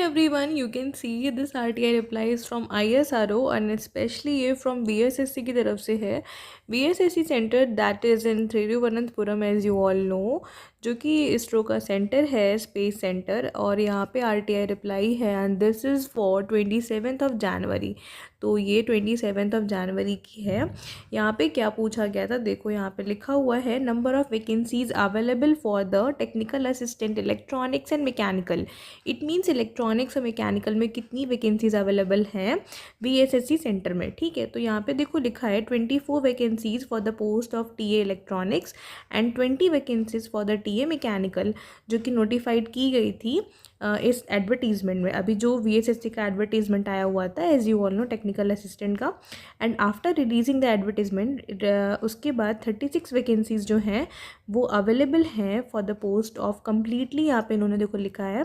everyone, you can see this RTI replies from ISRO and especially ये from BSSC की तरफ से है. BSSC center that is in Thiruvananthapuram as you all know, जो कि इसरो का सेंटर है, स्पेस सेंटर. और यहाँ पे RTI रिप्लाई है and this is for 27th of January. तो ये 27th of January की है. यहाँ पे क्या पूछा गया था, देखो यहाँ पे लिखा हुआ है number of vacancies available for the technical assistant electronics and mechanical. It means electronics और मैकेनिकल में कितनी वैकेंसीज अवेलेबल हैं BSSC सेंटर में. ठीक है, तो यहाँ पे देखो लिखा है 24 vacancies for the post of TA electronics and 20 vacancies for the TA mechanical, जो कि नोटिफाइड की गई थी इस एडवर्टीज़मेंट में. अभी जो VSSC का एडवर्टीज़मेंट आया हुआ था as you all know technical assistant का, and after releasing the advertisement उसके बाद 36 वैकेंसीज जो हैं वो अवेलेबल हैं for the post of completely, यहाँ पे इन्होंने देखो लिखा है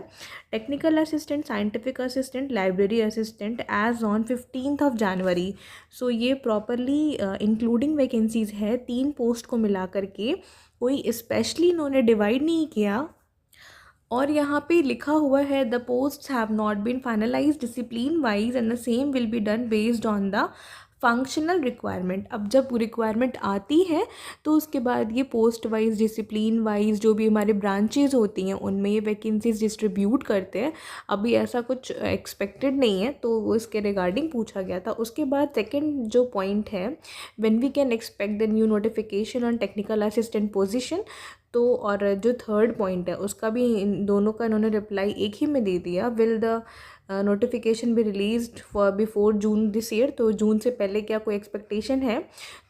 technical assistant, scientific assistant, library assistant as on 15th of January. So ये प्रॉपरली इंक्लूडिंग वैकेंसीज है 3 पोस्ट को मिला करके, कोई स्पेशली इन्होंने डिवाइड नहीं किया. और यहाँ पे लिखा हुआ है the posts have not been finalise discipline wise and the same will be done based on the functional requirement. अब जब रिक्वायरमेंट आती है तो उसके बाद ये पोस्ट वाइज, डिसिप्लिन वाइज जो भी हमारे ब्रांचेज होती हैं उनमें ये वैकेंसीज डिस्ट्रीब्यूट करते हैं. अभी ऐसा कुछ एक्सपेक्टेड नहीं है, तो वो इसके रिगार्डिंग पूछा गया था. उसके बाद सेकेंड जो पॉइंट है, when we can expect the new notification on technical assistant position. तो और जो थर्ड पॉइंट है उसका भी इन दोनों का इन्होंने रिप्लाई एक ही में दे दिया, विल द नोटिफिकेशन भी released for before June this year. तो जून से पहले क्या कोई एक्सपेक्टेशन है,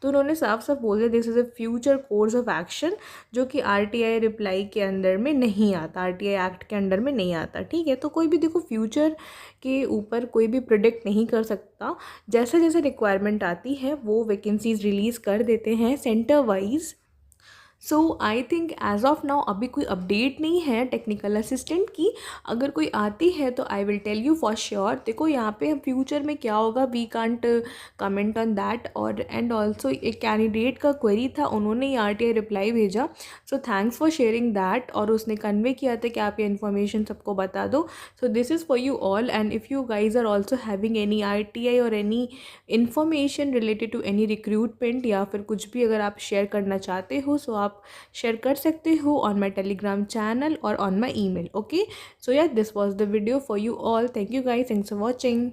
तो उन्होंने साफ साफ बोल दिया this is a future course of action, जो कि RTI रिप्लाई के अंदर में नहीं आता, RTI एक्ट के अंडर में नहीं आता. ठीक है, तो कोई भी देखो फ्यूचर के ऊपर कोई भी प्रिडिक्ट नहीं कर सकता. जैसे जैसे रिक्वायरमेंट आती है वो वैकेंसीज रिलीज़ कर देते हैं centre wise. So I think as of now अभी कोई अपडेट नहीं है टेक्निकल असिस्टेंट की. अगर कोई आती है तो I will tell you for sure. देखो यहाँ पे फ्यूचर में क्या होगा we can't comment on that. और एंड ऑल्सो एक कैंडिडेट का क्वेरी था, उन्होंने ही RTI रिप्लाई भेजा. So thanks for sharing that. और उसने कन्वे किया था कि आप ये इन्फॉर्मेशन सबको बता दो. So this is for you all. And if you guys are also having any RTI और any information related to any recruitment या फिर कुछ भी अगर आप शेयर करना चाहते हो, सो आप शेयर कर सकते हो ऑन माई टेलीग्राम चैनल और on my email. Okay, so yeah, this was the video for you all. Thank you guys, thanks for watching.